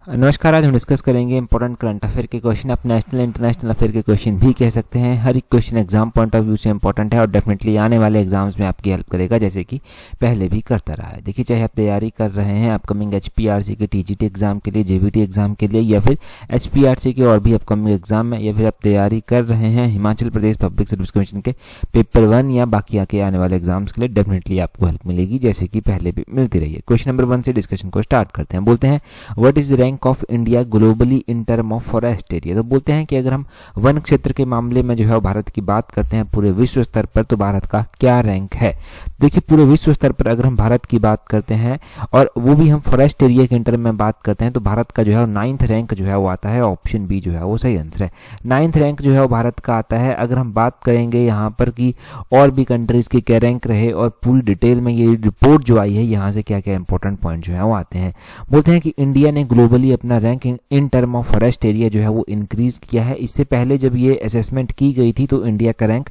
नमस्कार। आज हम डिस्कस करेंगे इंपॉर्टेंट करंट अफेयर के क्वेश्चन। आप नेशनल इंटरनेशनल अफेयर के क्वेश्चन भी कह सकते हैं। हर एक question exam point of view से इंपॉर्टेंट है और डेफिनेटली आने वाले एग्जाम्स में आपकी हेल्प करेगा, जैसे कि पहले भी करता रहा है। देखिए, चाहे आप तैयारी कर रहे हैं अपकमिंग HPRC के TGT एग्जाम के लिए, JBT एग्जाम के लिए, या फिर HPRC के और भी अपकमिंग एग्जाम में, या फिर आप तैयारी कर रहे हैं Himachal Pradesh public service commission के पेपर 1 या बाकी आके आने वाले एग्जाम्स के लिए, डेफिनेटली आपको हेल्प मिलेगी, जैसे कि पहले भी मिलती रही है। क्वेश्चन नंबर 1 से डिस्कशन को स्टार्ट करते हैं। बोलते हैं what is the rank of India globally in term of forest area. तो बोलते हैं कि अगर हम वन क्षेत्र के मामले में जो है भारत की बात करते हैं पूरे विश्व स्तर पर, तो भारत का क्या रैंक है। देखिए, पूरे विश्व स्तर पर अगर हम भारत की बात करते हैं और वो भी हम फॉरेस्ट एरिया के टर्म में बात करते हैं, तो भारत का जो है 9th रैंक जो है वो आता है। ऑप्शन बी जो है वो सही आंसर है। 9th रैंक जो है वो भारत का आता है। अगर हम बात करेंगे यहाँ पर कि और भी कंट्रीज की क्या रैंक रहे और पूरी डिटेल में ये रिपोर्ट जो आई है यहाँ से क्या क्या इंपॉर्टेंट पॉइंट जो है वो आते हैं। बोलते हैं कि इंडिया ने ग्लोबली अपना rank in term of forest area जो है वो इंक्रीज किया है। इससे पहले जब ये असेसमेंट की गई थी तो इंडिया का रैंक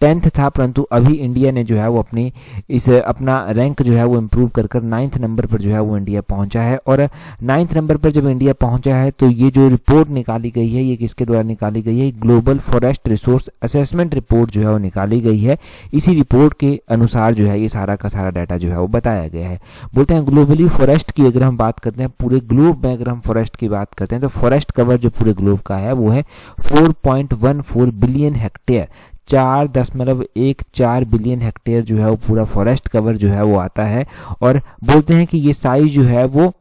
10th था, परंतु अभी इंडिया ने जो है वो अपना रैंक जो है वो इम्प्रूव कर 9th नंबर पर जो है वो इंडिया पहुंचा है। और 9th नंबर पर जब इंडिया पहुंचा है तो ये जो रिपोर्ट निकाली गई है ये किसके द्वारा निकाली गई है? Global forest resource assessment report जो है वो निकाली गई है। इसी रिपोर्ट के अनुसार जो है ये सारा का सारा डाटा जो है वो बताया गया है। बोलते हैं ग्लोबली फॉरेस्ट की अगर हम बात करते हैं, पूरे ग्लोब में अगर हम फॉरेस्ट की बात करते हैं, तो फॉरेस्ट कवर जो पूरे ग्लोब का है वो है 4.14 बिलियन हेक्टेयर। 4.14 बिलियन हेक्टेयर जो है वो पूरा फॉरेस्ट कवर जो है वो आता है। और बोलते हैं कि ये साइज जो है वो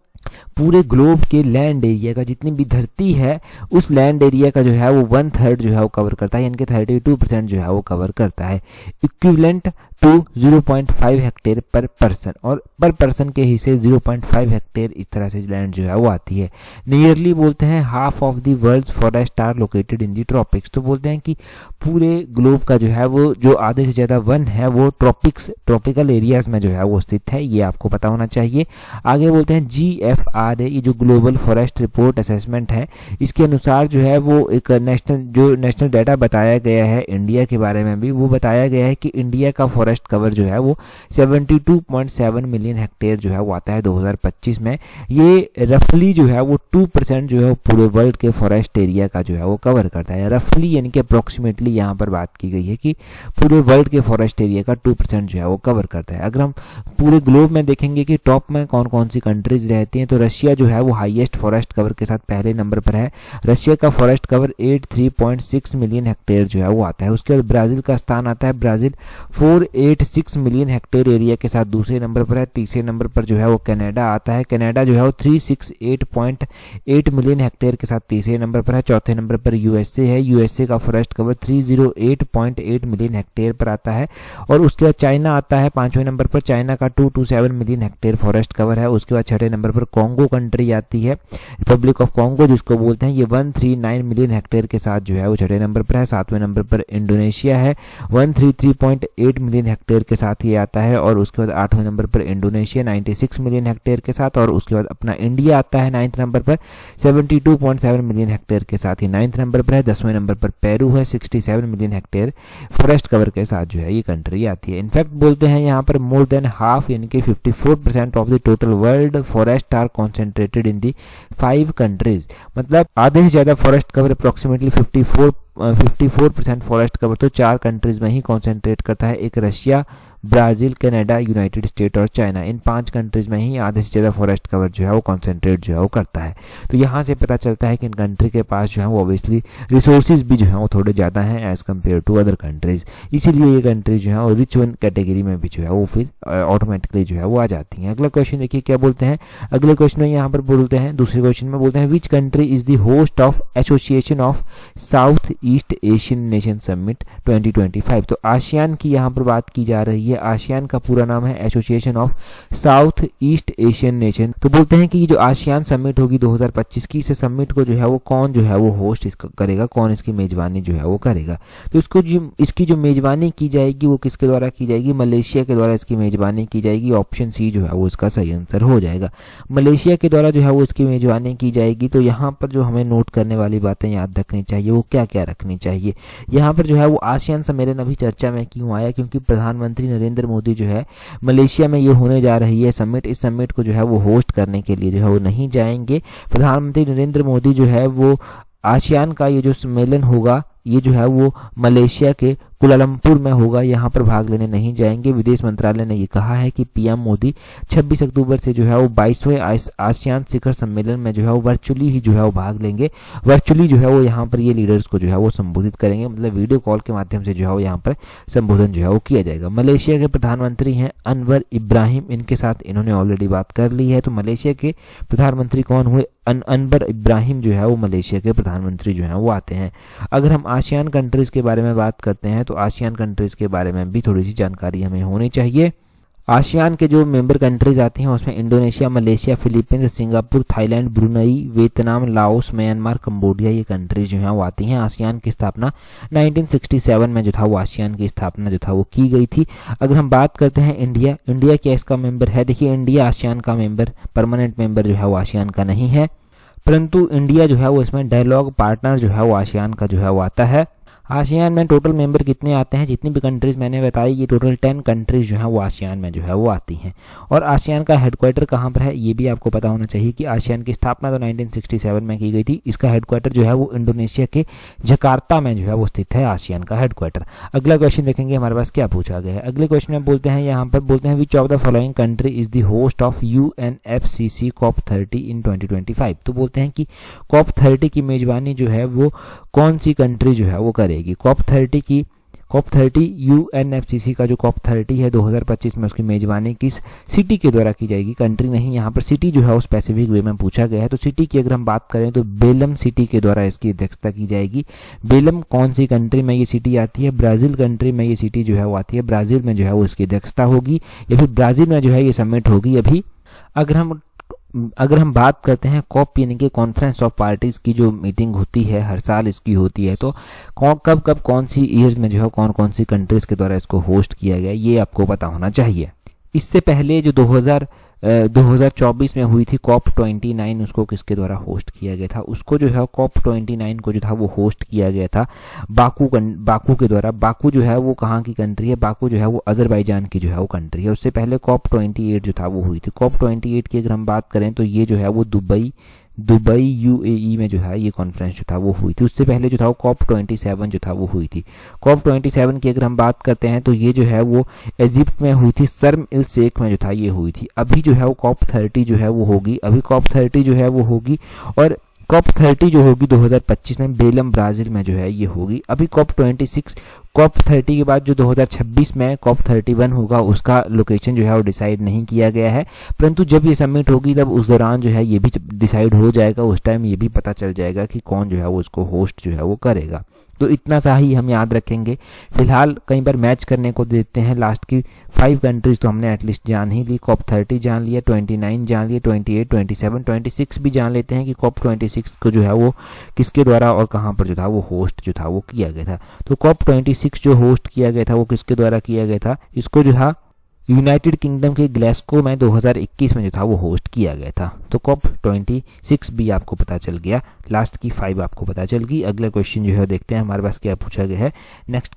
पूरे ग्लोब के लैंड एरिया का, जितनी भी धरती है उस लैंड एरिया का जो है वो 1/3 जो है वो कवर करता है, यानी कि 32% जो है वो कवर करता है। इक्विवेलेंट टू 0.5 हेक्टेयर पर पर्सन, और पर पर्सन के हिस्से 0.5 हेक्टेयर इस तरह से लैंड जो है वो आती है। नियरली बोलते हैं half of the world's forest are located in the tropics. तो बोलते हैं कि पूरे ग्लोब का जो है वो जो आधे से ज्यादा वन है वो ट्रॉपिकल एरियाज में जो है वो स्थित है। ये आपको पता होना चाहिए। आगे बोलते हैं GFRA, ये जो ग्लोबल फॉरेस्ट रिपोर्ट असेसमेंट है, इसके अनुसार जो है वो एक नेशनल डाटा बताया गया है इंडिया के बारे में भी। वो बताया गया है कि इंडिया का फॉरेस्ट कवर जो है वो 72.7 मिलियन हेक्टेयर जो है वो आता है 2025 में। ये रफली जो है वो 2% जो है वो पूरे वर्ल्ड के फॉरेस्ट एरिया का जो है वो कवर करता है। रफली यानी कि अप्रोक्सीमेटली यहाँ पर बात की गई है कि पूरे वर्ल्ड के फॉरेस्ट एरिया का 2% जो है वो कवर करता है। अगर हम पूरे ग्लोब में देखेंगे कि टॉप में कौन कौन सी कंट्रीज रहती हैं, तो रशिया जो है वो हाईएस्ट फॉरेस्ट कवर के साथ पहले नंबर पर है। रशिया का फॉरेस्ट कवर 83.6 मिलियन हेक्टेयर जो है वो आता है। उसके बाद ब्राजील का स्थान आता है। ब्राजील 486 मिलियन हेक्टेयर एरिया के साथ दूसरे नंबर पर है। तीसरे नंबर पर जो है वो कनाडा आता है। कनाडा जो है वो 368.8 मिलियन हेक्टेयर के साथ तीसरे नंबर पर है। चौथे नंबर पर USA है। USA का फॉरेस्ट कवर 308.8 मिलियन हेक्टेयर पर आता है। और उसके बाद चाइना आता है 5वें नंबर पर। चाइना का 227 मिलियन हेक्टेयर फॉरेस्ट कवर है। उसके बाद छठे नंबर पर कॉन्गो कंट्री आती है, रिपब्लिक ऑफ कॉन्गो जिसको बोलते हैं। ये 139 मिलियन हेक्टेयर के साथ जो है वो छठे नंबर पर है। 7वें नंबर पर इंडोनेशिया है, 133.8 मिलियन हेक्टेयर के साथ ये आता है। और उसके बाद 8वें नंबर पर इंडोनेशिया 96 मिलियन हेक्टेयर के साथ। और उसके बाद अपना इंडिया आता है 9th नंबर पर 72.7 मिलियन हेक्टेयर के साथ ही 9th नंबर पर है। 10वें नंबर पर पेरू है 67 मिलियन हेक्टेयर फॉरेस्ट कवर के साथ जो है ये कंट्री आती है। इनफैक्ट बोलते हैं यहाँ पर मोर देन हाफ यानी कि 54% of the total world forest are concentrated in the 5 countries. मतलब आधे से ज्यादा forest cover approximately 54% forest cover तो 4 कंट्रीज में ही कॉन्सेंट्रेट करता है। एक Russia, Brazil, Canada, United State और चाइना। इन 5 कंट्रीज में ही आधे से ज्यादा फॉरेस्ट कवर जो है वो कॉन्सेंट्रेट जो है वो करता है। तो यहाँ से पता चलता है कि इन कंट्री के पास जो है वो ऑब्वियसली रिसोर्सेज भी जो है वो थोड़े ज्यादा हैं as compare to other countries. इसीलिए ये कंट्रीज जो है वो रिच वन कैटेगरी में भी जो है वो फिर ऑटोमेटिकली जो है वो आ जाती हैं। अगला क्वेश्चन देखिए क्या बोलते हैं। अगले क्वेश्चन में यहाँ पर बोलते हैं, दूसरे क्वेश्चन में बोलते हैं which country is the host of association of south east Asian nation summit 2025। तो आसियान की यहाँ पर बात की जा रही है। आसियान का पूरा नाम है association of south east Asian nation. तो बोलते हैं कि ये जो आसियान समिट होगी 2025 की, इस समिट को जो है वो कौन जो है वो होस्ट करेगा, कौन इसकी मेजबानी जो है वो करेगा। तो इसकी जो मेजबानी की जाएगी वो किसके द्वारा की जाएगी? मलेशिया के द्वारा इसकी मेजबानी की जाएगी। ऑप्शन सी जो है वो इसका सही आंसर हो जाएगा। मलेशिया के द्वारा जो है वो इसकी मेजबानी की जाएगी। तो यहाँ पर जो हमें नोट करने वाली बातें याद रखनी चाहिए वो क्या क्या रखनी चाहिए। यहाँ पर जो है वो आसियान सम्मेलन अभी चर्चा में क्यों आया, क्योंकि प्रधानमंत्री नरेंद्र नरेंद्र मोदी जो है मलेशिया में ये होने जा रही है समिट, इस समिट को जो है वो होस्ट करने के लिए जो है वो नहीं जाएंगे। प्रधानमंत्री नरेंद्र मोदी जो है वो आसियान का ये जो सम्मेलन होगा ये जो है वो मलेशिया के कुलालंपुर में होगा, यहाँ पर भाग लेने नहीं जाएंगे। विदेश मंत्रालय ने ये कहा है कि पीएम मोदी 26 अक्टूबर से जो है वो 22वें आसियान शिखर सम्मेलन में जो है वो वर्चुअली ही जो है वो भाग लेंगे। वर्चुअली जो है वो यहाँ पर ये लीडर्स को जो है वो संबोधित करेंगे, मतलब वीडियो कॉल के माध्यम से जो है वो यहाँ पर संबोधन जो है वो किया जाएगा। मलेशिया के प्रधानमंत्री हैं अनवर इब्राहिम, इनके साथ इन्होंने ऑलरेडी बात कर ली है। तो मलेशिया के प्रधानमंत्री कौन हुए? अनवर इब्राहिम जो है वो मलेशिया के प्रधानमंत्री जो है वो आते हैं। अगर हम आसियान कंट्रीज के बारे में बात करते हैं तो आसियान कंट्रीज के बारे में भी थोड़ी सी जानकारी हमें होनी चाहिए। आसियान के जो मेंबर कंट्रीज आती हैं उसमें Indonesia, Malaysia, Philippines, Singapore, Thailand, Brunei, Vietnam, Laos, Myanmar, Cambodia, ये कंट्रीज जो हैं वो आती हैं। आसियान की स्थापना 1967 में जो था वो आसियान की स्थापना जो था वो की गई थी। अगर हम बात करते हैं इंडिया क्या इसका मेंबर है? देखिए, इंडिया आसियान का मेंबर, परमानेंट मेंबर जो है वो आसियान का नहीं है, परंतु इंडिया जो है वो इसमें डायलॉग पार्टनर जो है वो आसियान का जो है वो आता है। आसियान में टोटल मेंबर कितने आते हैं? जितनी भी कंट्रीज मैंने बताई ये टोटल 10 कंट्रीज जो है वो आसियान में जो है वो आती हैं। और आसियान का हेडक्वार्टर कहाँ पर है ये भी आपको पता होना चाहिए कि आसियान की स्थापना तो 1967 में की गई थी। इसका हेडक्वार्टर जो है वो इंडोनेशिया के जकार्ता में जो है वो स्थित है आसियान का हेडक्वार्टर। अगला क्वेश्चन देखेंगे हमारे पास क्या पूछा गया है। अगले क्वेश्चन में बोलते हैं, यहाँ पर बोलते हैं which of the following country is the host of UNFCCC COP30 इन 2025। तो बोलते हैं कि COP30 की मेजबानी जो है वो कौन सी कंट्री जो है वो करेगी? COP30 UNFCCC का जो COP30 है 2025 में उसकी मेजबानी किस सिटी के द्वारा की जाएगी? कंट्री नहीं, यहाँ पर सिटी जो है वो स्पेसिफिक वे में पूछा गया है। तो सिटी की अगर हम बात करें तो बेलम सिटी के द्वारा इसकी अध्यक्षता की जाएगी। बेलम कौन सी कंट्री में ये सिटी आती है? ब्राजील कंट्री में ये सिटी जो है वो आती है। ब्राजील में जो है वो इसकी अध्यक्षता होगी या फिर ब्राजील में जो है ये समिट होगी अभी। अगर हम बात करते हैं कॉप यानी कि कॉन्फ्रेंस ऑफ पार्टीज की जो मीटिंग होती है हर साल इसकी होती है, तो कब कौन सी ईयर्स में जो है कौन सी कंट्रीज के द्वारा इसको होस्ट किया गया ये आपको पता होना चाहिए। इससे पहले जो 2024 में हुई थी COP29 उसको किसके द्वारा होस्ट किया गया था? उसको जो है COP29 को जो था वो होस्ट किया गया था बाकू के द्वारा। बाकू जो है वो कहाँ की कंट्री है? बाकू जो है वो अजरबैजान की जो है वो कंट्री है। उससे पहले COP28 जो था वो हुई थी। COP28 की अगर हम बात करें तो ये जो है वो दुबई UAE में जो है ये कॉन्फ्रेंस जो था वो हुई थी। उससे पहले जो था वो COP27 जो था वो हुई थी। COP27 की अगर हम बात करते हैं तो ये जो है वो इजिप्ट में हुई थी, शर्म इल शेख में जो था ये हुई थी। अभी जो है वो COP30 जो है वो होगी, अभी COP30 जो है वो होगी और COP30 जो होगी 2025 में बेलम ब्राजील में जो है ये होगी। अभी COP30 के बाद जो 2026 में COP31 होगा उसका लोकेशन जो है वो डिसाइड नहीं किया गया है, परंतु जब ये समिट होगी तब उस दौरान जो है ये भी डिसाइड हो जाएगा। उस टाइम ये भी पता चल जाएगा कि कौन जो है वो उसको होस्ट जो है वो करेगा। तो इतना सा ही हम याद रखेंगे। फिलहाल कई बार मैच करने को देते हैं। लास्ट की 5 कंट्रीज तो हमने एटलीस्ट जान ही ली। COP30 जान लिया, 29 जान लिया, 28, 27, 26 भी जान लेते हैं कि COP26 को जो है वो किसके द्वारा और कहाँ पर जो था वो होस्ट जो था वो किया गया था। तो COP26 जो होस्ट किया गया था वो किसके द्वारा किया गया था? इसको जो था यूनाइटेड किंगडम के ग्लासगो में 2021 में जो था वो होस्ट किया गया था। तो COP26 भी आपको पता चल गया, लास्ट की 5 आपको पता चल गई। अगला क्वेश्चन जो है देखते हैं हमारे पास क्या पूछा गया है नेक्स्ट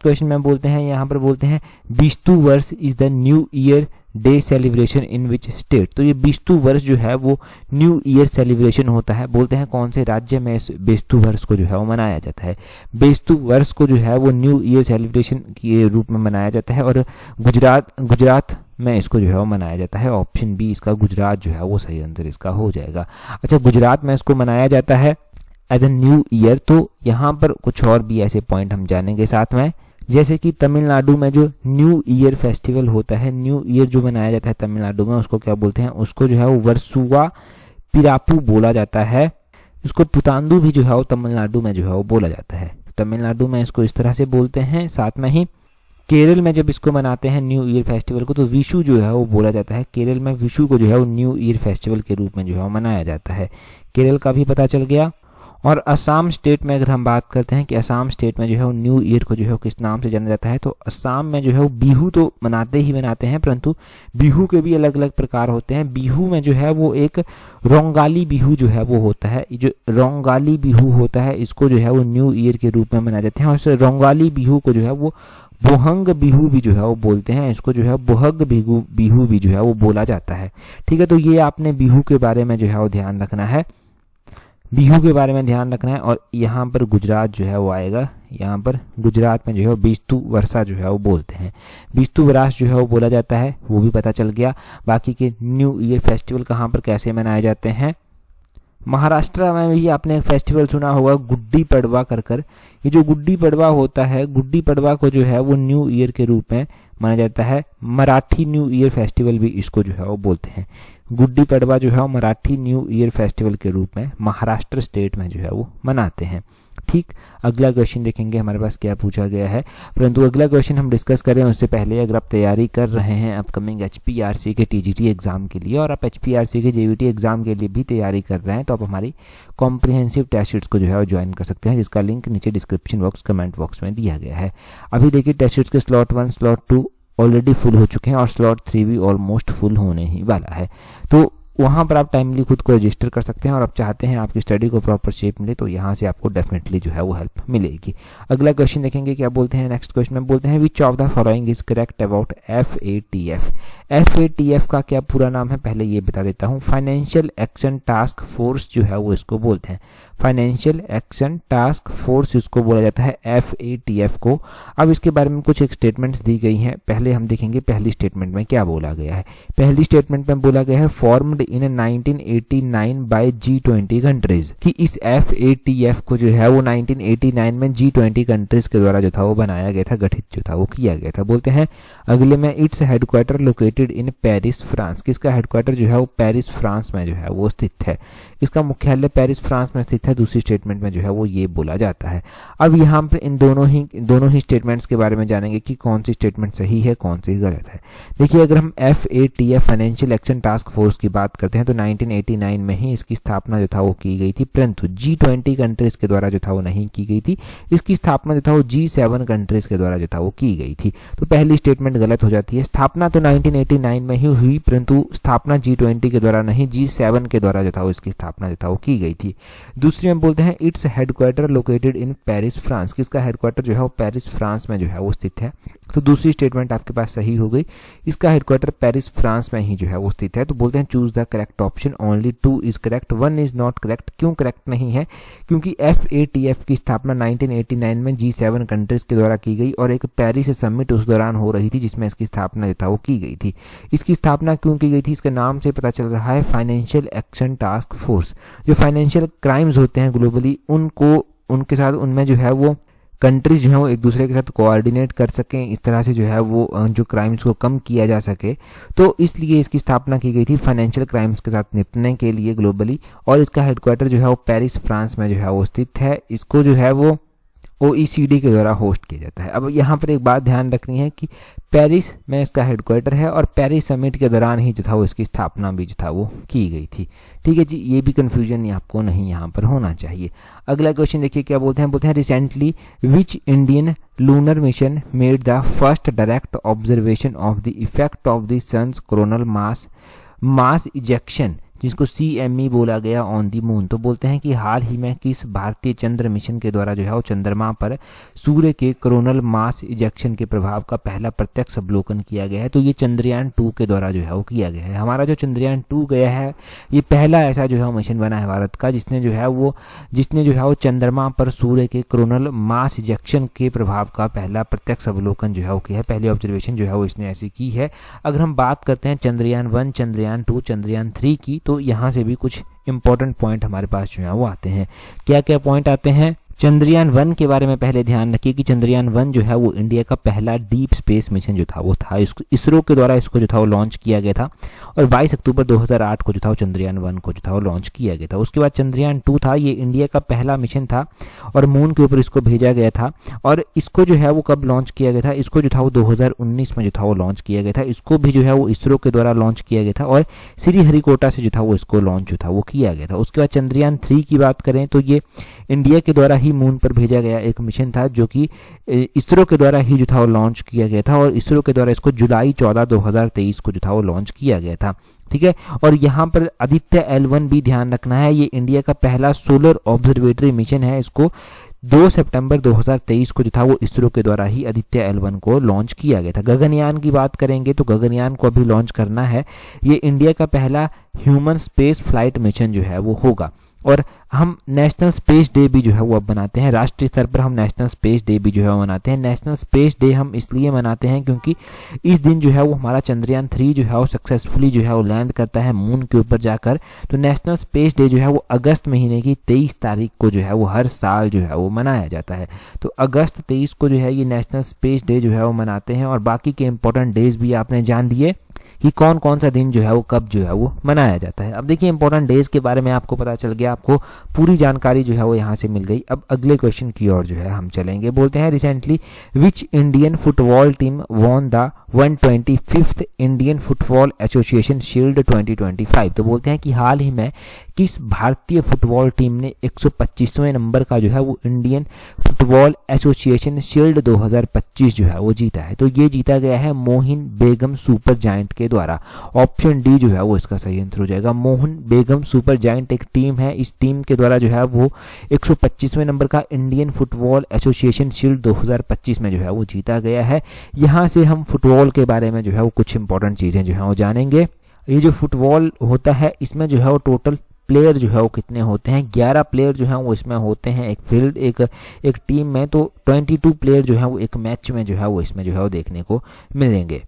क्वेश्चन में बोलते हैं, यहाँ पर बोलते हैं 20 वर्ष is the new year day celebration in which state. तो ये 20 वर्ष जो है वो न्यू ईयर सेलिब्रेशन होता है। बोलते हैं कौन से राज्य में इस 20 वर्ष को जो है वो मनाया जाता है? 20 वर्ष को जो है वो न्यू ईयर सेलिब्रेशन के रूप में मनाया जाता है और गुजरात में इसको जो है वो मनाया जाता है। ऑप्शन बी इसका गुजरात जो है वो सही आंसर इसका हो जाएगा। अच्छा, गुजरात में इसको मनाया जाता है एज ए न्यू ईयर। तो यहाँ पर कुछ और भी ऐसे पॉइंट हम जानेंगे साथ में, जैसे कि तमिलनाडु में जो न्यू ईयर फेस्टिवल होता है, न्यू ईयर जो मनाया जाता है तमिलनाडु में, उसको क्या बोलते हैं? उसको जो है वो वर्सुआ पिरापू बोला जाता है। इसको पुतांदू भी जो है वो तमिलनाडु में जो है वो बोला जाता है। तमिलनाडु में इसको इस तरह से बोलते हैं। साथ में ही केरल में जब इसको मनाते हैं न्यू ईयर फेस्टिवल को तो विशु जो है वो बोला जाता है। केरल में विशु को जो है वो न्यू ईयर फेस्टिवल के रूप में जो है वो मनाया जाता है। केरल का भी पता चल गया। और असम स्टेट में अगर हम बात करते हैं कि असम स्टेट में जो है वो न्यू ईयर को जो है किस नाम से जाना जाता है, तो असम में जो है वो बिहू तो मनाते हैं, परंतु बिहू के भी अलग अलग प्रकार होते हैं। बिहू में जो है वो एक रोंगाली बिहू जो है वो होता है। जो रोंगाली बिहू होता है इसको जो है वो न्यू ईयर के रूप में मनाए जाते हैं और इस रोंगाली बिहू को जो है वो बोहंग बिहू भी जो है वो बोलते हैं, इसको जो है बोहग बिहू भी जो है वो बोला जाता है। ठीक है, तो ये आपने बिहू के बारे में जो है वो ध्यान रखना है, बिहू के बारे में ध्यान रखना है। और यहाँ पर गुजरात जो है वो आएगा, यहाँ पर गुजरात में जो है बीस्तु वर्षा जो है वो बोलते हैं, बीस्तु वरास जो है वो बोला जाता है, वो भी पता चल गया। बाकी के न्यू ईयर फेस्टिवल कहाँ पर कैसे मनाए जाते हैं, महाराष्ट्र में भी आपने एक फेस्टिवल सुना होगा गुड्डी पड़वा कर। ये जो गुड्डी पड़वा होता है, गुड्डी पड़वा को जो है वो न्यू ईयर के रूप में माना जाता है। मराठी न्यू ईयर फेस्टिवल भी इसको जो है वो बोलते हैं। गुड्डी पड़वा जो है वो मराठी न्यू ईयर फेस्टिवल के रूप में महाराष्ट्र स्टेट में जो है वो मनाते हैं। ठीक, अगला क्वेश्चन देखेंगे हमारे पास क्या पूछा गया है। परंतु अगला क्वेश्चन हम डिस्कस करें उससे पहले अगर आप तैयारी कर रहे हैं अपकमिंग HPRC के TGT एग्जाम के लिए और आप HPRC के JVT एग्जाम के लिए भी तैयारी कर रहे हैं, तो आप हमारी कॉम्प्रिहेंसिव टेस्ट शीट्स को जो है वो ज्वाइन कर सकते हैं, जिसका लिंक नीचे डिस्क्रिप्शन बॉक्स कमेंट बॉक्स में दिया गया है। अभी देखिए टेस्ट शीट्स के स्लॉट 1 स्लॉट 2 ऑलरेडी फुल हो चुके हैं और स्लॉट 3 भी ऑलमोस्ट फुल होने ही वाला है। तो वहाँ पर आप टाइमली खुद को रजिस्टर कर सकते हैं और आप चाहते हैं आपकी स्टडी को प्रॉपर शेप मिले तो यहाँ से आपको डेफिनेटली जो है वो हेल्प मिलेगी। अगला क्वेश्चन देखेंगे क्या बोलते हैं। नेक्स्ट क्वेश्चन में बोलते हैं which of the following is correct about FATF। FATF का क्या पूरा नाम है पहले ये बता देता हूँ। फाइनेंशियल एक्शन टास्क फोर्स जो है वो इसको बोलते हैं, फाइनेंशियल एक्शन टास्क फोर्स इसको बोला जाता है FATF को। अब इसके बारे में कुछ एक स्टेटमेंट्स दी गई हैं, पहले हम देखेंगे पहली स्टेटमेंट में क्या बोला गया है। पहली स्टेटमेंट में बोला गया है formed in 1989 bye G20 countries, कि इस FATF को जो है वो 1989 में G20 कंट्रीज के द्वारा जो था वो बनाया गया था, गठित जो था वो किया गया था। बोलते हैं अगले में its headquarter located in Paris France, किसका हेडक्वार्टर जो है वो पेरिस फ्रांस में जो है वो स्थित है, इसका मुख्यालय पेरिस फ्रांस में स्थित है। दूसरी स्टेटमेंट में जो है वो ये बोला जाता है। अब यहाँ पर इन दोनों ही स्टेटमेंट्स के बारे में जानेंगे कि कौन सी स्टेटमेंट सही है कौन सी गलत है। देखिए अगर हम FATF financial action task force की बात करते हैं तो 1989 में ही इसकी स्थापना जो था वो की गई थी, परंतु G20 कंट्रीज के द्वारा जो था वो नहीं की गई थी। इसकी स्थापना जो था वो G7 कंट्रीज के द्वारा जो था वो की गई थी। तो पहली स्टेटमेंट गलत हो जाती है। स्थापना तो 1989 में ही हुई परंतु स्थापना G20 के द्वारा नहीं, G7 के द्वारा जो था वो इसकी स्थापना जो था वो की गई थी। दूसरी में बोलते हैं its headquarter located in Paris France, किसका हेडक्वार्टर जो है वो पेरिस फ्रांस में जो है वो स्थित है। तो दूसरी स्टेटमेंट आपके पास सही हो गई, इसका हेडक्वार्टर पेरिस फ्रांस में ही जो है वो स्थित है। तो बोलते हैं choose the correct option, only 2 is correct, 1 is not correct. क्यों करेक्ट नहीं है? क्योंकि FATF की स्थापना 1989 में G7 कंट्रीज के द्वारा की गई और एक पेरिस समिट उस दौरान हो रही थी जिसमें इसकी स्थापना जो था वो की गई थी। इसकी स्थापना क्यों की गई थी? इसके नाम से पता चल रहा है फाइनेंशियल एक्शन टास्क फोर्स। जो फाइनेंशियल क्राइम्स होते हैं ग्लोबली उनको उनके साथ उनमें जो है वो कंट्रीज जो है वो एक दूसरे के साथ कोऑर्डिनेट कर सकें, इस तरह से जो है वो जो क्राइम्स को कम किया जा सके, तो इसलिए इसकी स्थापना की गई थी फाइनेंशियल क्राइम्स के साथ निपटने के लिए ग्लोबली। और इसका हेडक्वार्टर जो है वो पेरिस फ्रांस में जो है वो स्थित है। इसको जो है वो OECD के द्वारा होस्ट किया जाता है। अब यहाँ पर एक बात ध्यान रखनी है कि पेरिस में इसका हेडक्वार्टर है और पेरिस समिट के दौरान ही जो था वो इसकी स्थापना भी जो था वो की गई थी। ठीक है जी, ये भी कंफ्यूजन आपको नहीं यहाँ पर होना चाहिए। अगला क्वेश्चन देखिए क्या बोलते हैं। Recently which Indian lunar mission made the first direct observation of the effect of the sun's coronal mass ejection, जिसको CME बोला गया ऑन दी मून। तो बोलते हैं कि हाल ही में किस भारतीय चंद्र मिशन के द्वारा जो है वो चंद्रमा पर सूर्य के कोरोनल मास इजेक्शन के प्रभाव का पहला प्रत्यक्ष अवलोकन किया गया है। तो ये चंद्रयान 2 के द्वारा जो है वो किया गया है। हमारा जो चंद्रयान 2 गया है ये पहला ऐसा जो है वो मिशन बना है भारत का जिसने जो है वो चंद्रमा पर सूर्य के कोरोनल मास इजेक्शन के प्रभाव का पहला प्रत्यक्ष अवलोकन जो है वो किया है। पहली ऑब्जर्वेशन जो है वो इसने ऐसी की है। अगर हम बात करते हैं चंद्रयान 1, चंद्रयान 2, चंद्रयान 3 की, तो यहाँ से भी कुछ इंपॉर्टेंट पॉइंट हमारे पास जो है वो आते हैं। क्या क्या पॉइंट आते हैं? चंद्रयान 1 के बारे में पहले ध्यान रखिए कि चंद्रयान 1 जो है वो इंडिया का पहला डीप स्पेस मिशन जो था वो था। इसरो के द्वारा इसको जो था वो लॉन्च किया गया था और 22 अक्टूबर 2008 को जो था वो चंद्रयान 1 को जो था वो लॉन्च किया गया था। उसके बाद चंद्रयान 2 था, ये इंडिया का पहला मिशन था और मून के ऊपर इसको भेजा गया था। और इसको जो है वो कब लॉन्च किया गया था? इसको जो था वो 2019 में जो था वो लॉन्च किया गया था। इसको भी जो है वो इसरो के द्वारा लॉन्च किया गया था और श्रीहरिकोटा से जो था वो इसको लॉन्च जो था वो किया गया था। उसके बाद चंद्रयान 3 की बात करें तो ये इंडिया के द्वारा ही मून पर भेजा गया एक मिशन था जो कि इसरो के द्वारा ही जो था वो लॉन्च किया गया था और इसरो के द्वारा इसको जुलाई 14, 2023 को जो था वो लॉन्च किया गया था। ठीक है, और यहाँ पर आदित्य L1 भी ध्यान रखना है। ये इंडिया का पहला सोलर ऑब्जर्वेटरी मिशन है। इसको 2 सितंबर 2023 को जो था वो इसरो के द्वारा ही आदित्य L1 को लॉन्च किया गया था। गगनयान की बात करेंगे तो गगनयान को अभी लॉन्च करना है। ये इंडिया का पहला ह्यूमन स्पेस फ्लाइट मिशन जो है वो होगा। और हम नेशनल स्पेस डे भी जो है वो अब मनाते हैं, राष्ट्रीय स्तर पर हम नेशनल स्पेस डे भी जो है वो मनाते हैं। नेशनल स्पेस डे हम इसलिए मनाते हैं क्योंकि इस दिन जो है वो हमारा चंद्रयान 3 जो है वो सक्सेसफुली जो है वो लैंड करता है मून के ऊपर जाकर। तो नेशनल स्पेस डे जो है वो अगस्त महीने की 23 तारीख को जो है वो हर साल जो है वो मनाया जाता है। तो अगस्त 23 को जो है ये नेशनल स्पेस डे जो है वो मनाते हैं। और बाकी के इंपॉर्टेंट डेज भी आपने जान लिए कि कौन कौन सा दिन जो है वो कब जो है वो मनाया जाता है। अब देखिए इंपॉर्टेंट डेज के बारे में आपको पता चल गया, आपको पूरी जानकारी जो है वो यहाँ से मिल गई। अब अगले क्वेश्चन की ओर जो है हम चलेंगे। बोलते हैं recently which Indian football team won the 125th Indian football association shield 2025। तो बोलते हैं कि हाल ही में किस भारतीय फुटबॉल टीम ने 125वें नंबर का जो है वो इंडियन फुटबॉल एसोसिएशन शील्ड 2025 जो है वो जीता है। तो ये जीता गया है मोहिन बेगम सुपर जायंट के द्वारा। ऑप्शन डी जो है वो इसका सही आंसर हो जाएगा। मोहन बेगम सुपर जायंट एक टीम है, इस टीम के द्वारा जो है वो 125वें नंबर का इंडियन फुटबॉल एसोसिएशन शील्ड 2025 में जो है वो जीता गया है। यहाँ से हम फुटबॉल के बारे में जो है वो कुछ इंपॉर्टेंट चीजें जो है वो जानेंगे। ये जो फुटबॉल होता है इसमें जो है वो टोटल प्लेयर जो है वो कितने होते हैं, 11 प्लेयर जो है वो इसमें होते हैं एक फील्ड एक टीम में। तो 22 प्लेयर जो है वो एक मैच में जो है वो इसमें जो है वो देखने को मिलेंगे।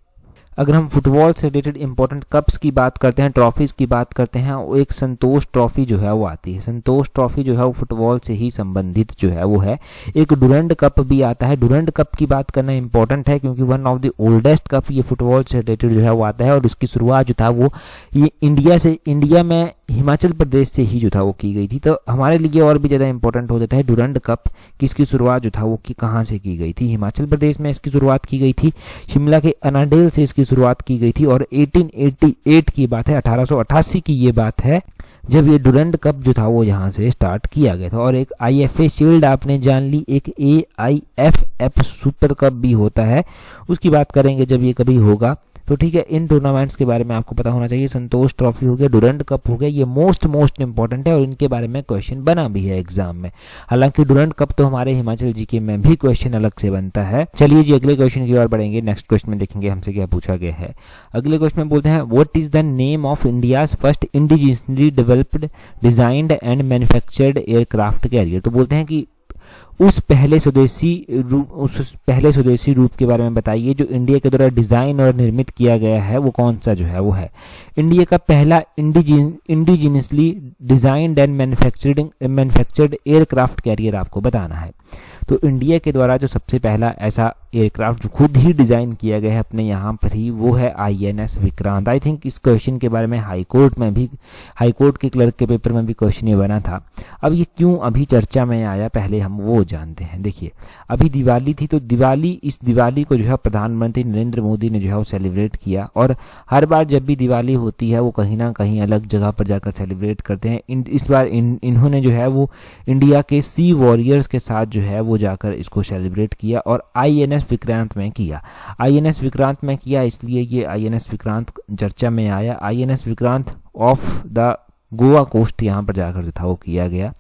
अगर हम फुटबॉल से रिलेटेड इंपॉर्टेंट कप्स की बात करते हैं, ट्रॉफीज की बात करते हैं, वो एक संतोष ट्रॉफी जो है वो आती है। संतोष ट्रॉफी जो है वो फुटबॉल से ही संबंधित जो है वो है। एक डुरंड कप भी आता है। डुरंड कप की बात करना इंपॉर्टेंट है क्योंकि one of the oldest cup ये फुटबॉल से रिलेटेड जो है वो आता है। और इसकी शुरुआत जो था वो ये इंडिया में हिमाचल प्रदेश से ही जो था वो की गई थी। तो हमारे लिए और भी ज़्यादा इंपॉर्टेंट हो जाता है डुरंड कप किसकी शुरुआत जो था वो कहाँ से की गई थी। हिमाचल प्रदेश में इसकी शुरुआत की गई थी, शिमला के अनाडेल से इसकी शुरुआत की गई थी। और 1888 की बात है, 1888 की ये बात है जब ये डुरंड कप जो था वो यहाँ से स्टार्ट किया गया था। और एक IFA शील्ड आपने जान ली, एक AIFF सुपर कप भी होता है, उसकी बात करेंगे जब ये कभी होगा। तो ठीक है, इन टूर्नामेंट्स के बारे में आपको पता होना चाहिए। संतोष ट्रॉफी हो गया, डुरंड कप हो गया, ये मोस्ट इंपॉर्टेंट है और इनके बारे में क्वेश्चन बना भी है एग्जाम में। हालांकि डुरंड कप तो हमारे हिमाचल जीके में भी क्वेश्चन अलग से बनता है। चलिए जी अगले क्वेश्चन की ओर बढ़ेंगे। नेक्स्ट क्वेश्चन में देखेंगे हमसे क्या पूछा गया है। अगले क्वेश्चन में बोलते हैं what is the name of India's first indigenously developed designed and manufactured aircraft carrier. तो बोलते हैं कि उस पहले स्वदेशी रूप के बारे में बताइए जो इंडिया के द्वारा डिजाइन और निर्मित किया गया है, वो कौन सा जो है वो है। इंडिया का पहला indigenously designed and manufactured aircraft carrier आपको बताना है। तो इंडिया के द्वारा जो सबसे पहला ऐसा एयरक्राफ्ट जो खुद ही डिजाइन किया गया है अपने यहाँ पर ही, वो है INS विक्रांत। आई थिंक इस क्वेश्चन के बारे में हाईकोर्ट के क्लर्क के पेपर में भी क्वेश्चन ये बना था। अब ये क्यों अभी चर्चा में आया पहले हम वो जानते हैं। देखिए अभी दिवाली थी, तो इस दिवाली को जो है प्रधानमंत्री नरेंद्र मोदी ने जो है वो सेलिब्रेट किया। और हर बार जब भी दिवाली होती है वो कहीं ना कहीं अलग जगह पर जाकर सेलिब्रेट करते हैं। इस बार इन्होंने जो है वो इंडिया के सी वॉरियर्स के साथ जो है वो जाकर इसको सेलिब्रेट किया और INS विक्रांत में किया। INS विक्रांत में किया इसलिए ये INS विक्रांत चर्चा में आया। INS Vikrant off the Goa coast यहाँ पर जाकर जो था वो किया गया।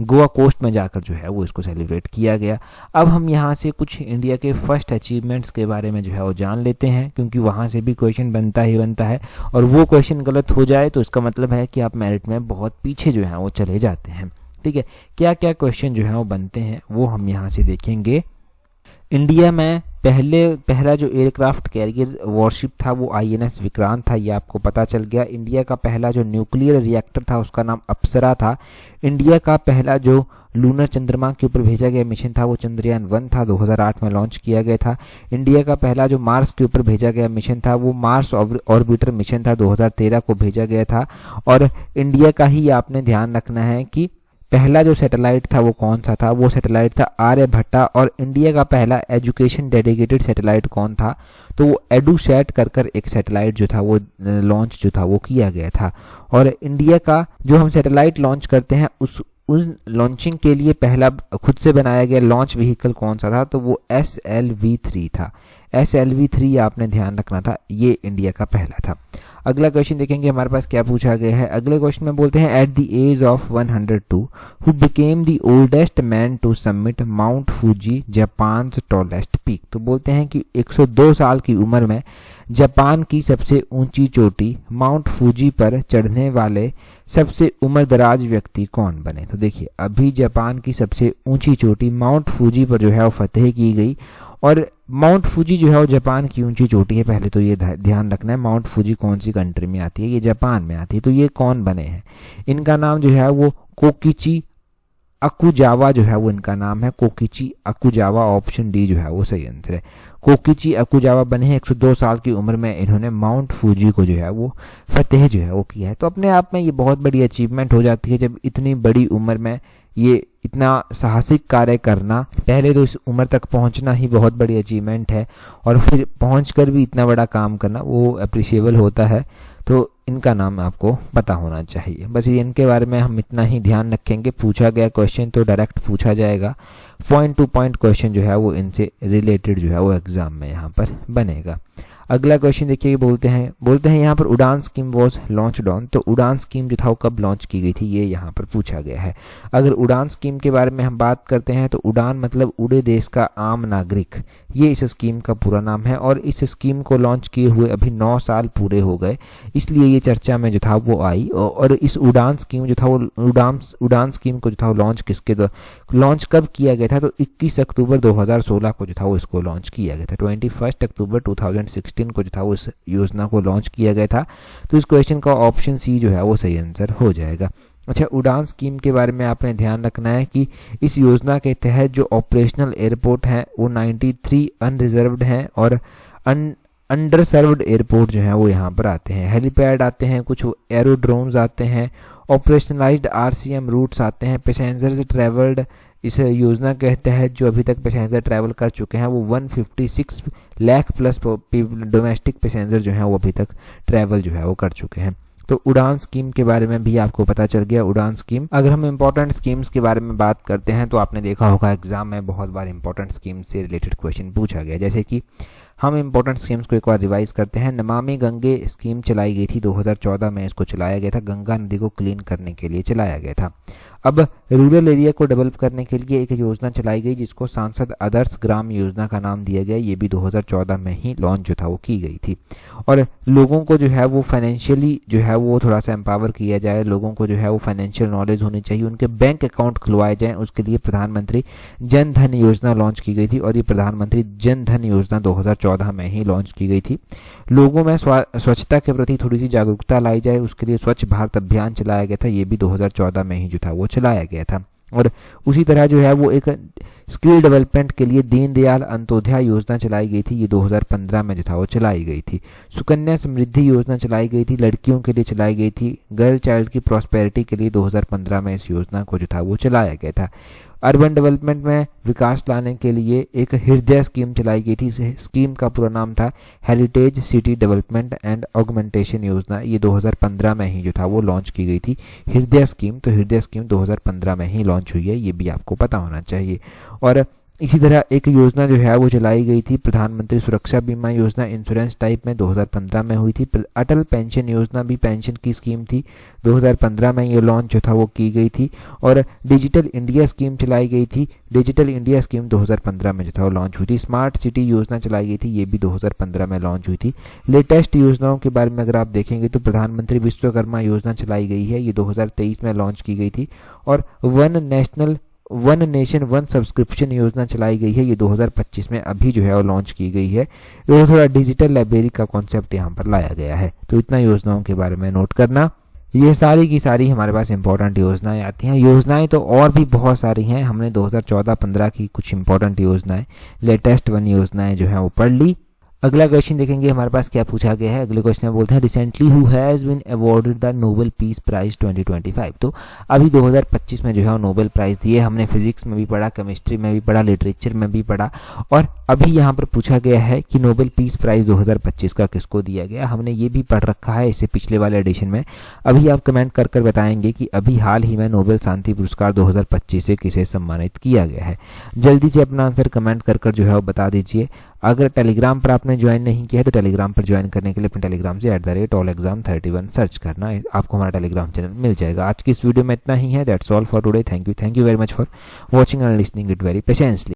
गोवा कोस्ट में जाकर जो है वो इसको सेलिब्रेट किया गया। अब हम यहाँ से कुछ इंडिया के फर्स्ट अचीवमेंट्स के बारे में जो है वो जान लेते हैं क्योंकि वहाँ से भी क्वेश्चन बनता है और वो क्वेश्चन गलत हो जाए तो इसका मतलब है कि आप मेरिट में बहुत पीछे जो है वो चले जाते हैं। ठीक है, क्या क्या क्वेश्चन जो है वो बनते हैं वो हम यहाँ से देखेंगे। इंडिया में पहला जो एयरक्राफ्ट कैरियर वॉरशिप था वो INS विक्रांत था, ये आपको पता चल गया। इंडिया का पहला जो न्यूक्लियर रिएक्टर था उसका नाम अप्सरा था। इंडिया का पहला जो लूनर चंद्रमा के ऊपर भेजा गया मिशन था वो चंद्रयान 1 था, 2008 में लॉन्च किया गया था। इंडिया का पहला जो मार्स के ऊपर भेजा गया मिशन था वो मार्स ऑर्बिटर मिशन था, 2013 को भेजा गया था। और इंडिया का ही आपने ध्यान रखना है कि पहला जो सैटेलाइट था वो कौन सा था, वो सैटेलाइट था आर्यभट्टा। और इंडिया का पहला एजुकेशन डेडिकेटेड सैटेलाइट कौन था, तो वो एडुसैट कर एक सैटेलाइट जो था वो लॉन्च जो था वो किया गया था। और इंडिया का जो हम सैटेलाइट लॉन्च करते हैं उस लॉन्चिंग के लिए पहला खुद से बनाया गया लॉन्च व्हीकल कौन सा था, तो वो SLV3 था। SLV3 आपने ध्यान रखना था, ये इंडिया का पहला था। अगला क्वेश्चन देखेंगे हमारे पास क्या पूछा गया है। अगले क्वेश्चन में बोलते हैं at the age of 102 who became the oldest man to submit Mount Fuji Japan tallest peak. तो बोलते हैं कि 102 साल की उम्र में जापान की सबसे ऊंची चोटी माउंट फूजी पर चढ़ने वाले सबसे उम्रदराज व्यक्ति कौन बने। तो देखिए अभी जापान की सबसे ऊंची चोटी माउंट फूजी पर जो है वो फतेह की गई, और माउंट फूजी जो है वो जापान की ऊंची चोटी है। पहले तो ये ध्यान रखना है माउंट फूजी कौन सी कंट्री में आती है, ये जापान में आती है। तो ये कौन बने हैं, इनका नाम जो है वो कोकिची अकुजावा जो है वो इनका नाम है, कोकिची अकुजावा। ऑप्शन डी जो है वो सही आंसर है, कोकिची अकुजावा बने हैं। 102 साल की उम्र में इन्होंने माउंट फूजी को जो है वो फतेह जो है वो किया है। तो अपने आप में ये बहुत बड़ी अचीवमेंट हो जाती है जब इतनी बड़ी उम्र में ये इतना साहसिक कार्य करना। पहले तो इस उम्र तक पहुंचना ही बहुत बड़ी अचीवमेंट है, और फिर पहुंचकर भी इतना बड़ा काम करना वो अप्रिशिएबल होता है। तो इनका नाम आपको पता होना चाहिए। बस इनके बारे में हम इतना ही ध्यान रखेंगे। पूछा गया क्वेश्चन तो डायरेक्ट पूछा जाएगा, पॉइंट टू पॉइंट क्वेश्चन जो है वो इनसे रिलेटेड जो है वो एग्जाम में यहाँ पर बनेगा। अगला क्वेश्चन देखिए, बोलते हैं यहाँ पर उड़ान स्कीम वॉज लॉन्च ऑन। तो उड़ान स्कीम जो था वो कब लॉन्च की गई थी, ये यहाँ पर पूछा गया है। अगर उड़ान स्कीम के बारे में हम बात करते हैं तो उड़ान मतलब उड़े देश का आम नागरिक, ये इस स्कीम का पूरा नाम है। और इस स्कीम को लॉन्च किए हुए अभी 9 साल पूरे हो गए, इसलिए ये चर्चा में जो था वो आई। और इस उड़ान स्कीम जो था वो उड़ान स्कीम को जो था वो लॉन्च कब किया गया था, तो 21 अक्टूबर 2016 को जो था वो इसको लॉन्च किया गया था। 21 अक्टूबर 2016 को जो था वो इस योजना को लॉन्च किया गया था। तो इस क्वेश्चन का ऑप्शन सी जो है वो सही आंसर हो जाएगा। अच्छा, उड़ान स्कीम के बारे में आपने ध्यान रखना है कि इस योजना के तहत जो ऑपरेशनल एयरपोर्ट हैं वो 93 अनरिजर्व्ड हैं, और अंडरसर्व्ड एयरपोर्ट जो है वो यहाँ पर आते हैं। हेलीपैड आते हैं, कुछ एरोड्रोम्स आते हैं, ऑपरेशनलाइज्ड RCM रूट्स आते हैं। पैसेंजर्स ट्रेवल्ड, इस योजना के तहत जो अभी तक पैसेंजर ट्रैवल कर चुके हैं वो 156 लाख प्लस डोमेस्टिक पैसेंजर जो हैं वो अभी तक ट्रैवल जो है वो कर चुके हैं। तो उड़ान स्कीम के बारे में भी आपको पता चल गया। उड़ान स्कीम, अगर हम इंपॉर्टेंट स्कीम्स के बारे में बात करते हैं तो आपने देखा होगा एग्जाम में बहुत बार इंपॉर्टेंट स्कीम से रिलेटेड क्वेश्चन पूछा गया। जैसे कि हम इंपॉर्टेंट स्कीम्स को एक बार रिवाइज करते हैं। नमामि गंगे स्कीम चलाई गई थी 2014 में, इसको चलाया गया था, गंगा नदी को क्लीन करने के लिए चलाया गया था। अब रूरल एरिया को डेवलप करने के लिए एक योजना चलाई गई जिसको सांसद आदर्श ग्राम योजना का नाम दिया गया। ये भी 2014 में ही लॉन्च जो था वो की गई थी। और लोगों को जो है वो फाइनेंशियली जो है वो थोड़ा सा एम्पावर किया जाए, लोगों को जो है वो फाइनेंशियल नॉलेज होनी चाहिए, उनके बैंक अकाउंट खुलवाए जाएं, उसके लिए प्रधानमंत्री जन धन योजना लॉन्च की गई थी। और ये प्रधानमंत्री जन धन योजना 2014 में ही लॉन्च की गई थी। लोगों में स्वच्छता के प्रति थोड़ी सी जागरूकता लाई जाए, उसके लिए स्वच्छ भारत अभियान चलाया गया था। ये भी 2014 में ही जो था वो चलाया गया था। और उसी तरह जो है वो एक स्किल डेवलपमेंट के लिए दीनदयाल अंत्योदय योजना चलाई गई थी। ये 2015 में जो था वो चलाई गई थी। सुकन्या समृद्धि योजना चलाई गई थी, लड़कियों के लिए चलाई गई थी। गर्ल चाइल्ड की प्रॉस्पेरिटी के लिए 2015 में इस योजना को जो था वो चलाया गया था। अर्बन डेवलपमेंट में विकास लाने के लिए एक हृदय स्कीम चलाई गई थी। इस स्कीम का पूरा नाम था heritage city development and augmentation योजना। ये 2015 में ही जो था वो लॉन्च की गई थी हृदय स्कीम। तो हृदय स्कीम 2015 में ही लॉन्च हुई है, ये भी आपको पता होना चाहिए। और इसी तरह एक योजना जो है वो चलाई गई थी प्रधानमंत्री सुरक्षा बीमा योजना, इंश्योरेंस टाइप में 2015 में हुई थी। अटल पेंशन योजना भी पेंशन की स्कीम थी, 2015 में ये लॉन्च जो था वो की गई थी। और डिजिटल इंडिया स्कीम चलाई गई थी, डिजिटल इंडिया स्कीम 2015 में जो था वो लॉन्च हुई थी। स्मार्ट सिटी योजना चलाई गई थी, ये भी 2015 में लॉन्च हुई थी। लेटेस्ट योजनाओं के बारे में अगर आप देखेंगे तो प्रधानमंत्री विश्वकर्मा योजना चलाई गई है, ये 2023 में लॉन्च की गई थी। और वन नेशन वन सब्सक्रिप्शन योजना चलाई गई है, ये 2025 में अभी जो है वो लॉन्च की गई है। तो थोड़ा डिजिटल लाइब्रेरी का कॉन्सेप्ट यहाँ पर लाया गया है। तो इतना योजनाओं के बारे में नोट करना। ये सारी की सारी हमारे पास इंपॉर्टेंट योजनाएं आती हैं। योजनाएं तो और भी बहुत सारी हैं, हमने 2014-15 की कुछ इंपॉर्टेंट योजनाएं, लेटेस्ट 1 योजनाएं जो है वो पढ़ ली। अगला क्वेश्चन देखेंगे हमारे पास क्या पूछा गया है। अगले क्वेश्चन में बोलते हैं recently who has been awarded the Nobel Peace Prize 2025। तो अभी 2025 में जो है नोबेल प्राइज दिए। हमने फिजिक्स में भी पढ़ा, केमिस्ट्री में भी पढ़ा, लिटरेचर में भी पढ़ा, और अभी यहाँ पर पूछा गया है कि नोबेल पीस प्राइज 2025 का किसको दिया गया। हमने ये भी पढ़ रखा है इससे पिछले वाले एडिशन में। अभी आप कमेंट कर कर बताएंगे कि अभी हाल ही में नोबेल शांति पुरस्कार 2025 से किसे सम्मानित किया गया है। जल्दी से अपना आंसर कमेंट कर कर जो है वो बता दीजिए। अगर टेलीग्राम पर आपने ज्वाइन नहीं किया है तो टेलीग्राम पर ज्वाइन करने के लिए अपने टेलीग्राम से @allexam31 सर्च करना, आपको हमारा टेलीग्राम चैनल मिल जाएगा। आज की इस वीडियो में इतना ही है। That's all for today. Thank you very much for watching and listening it very patiently.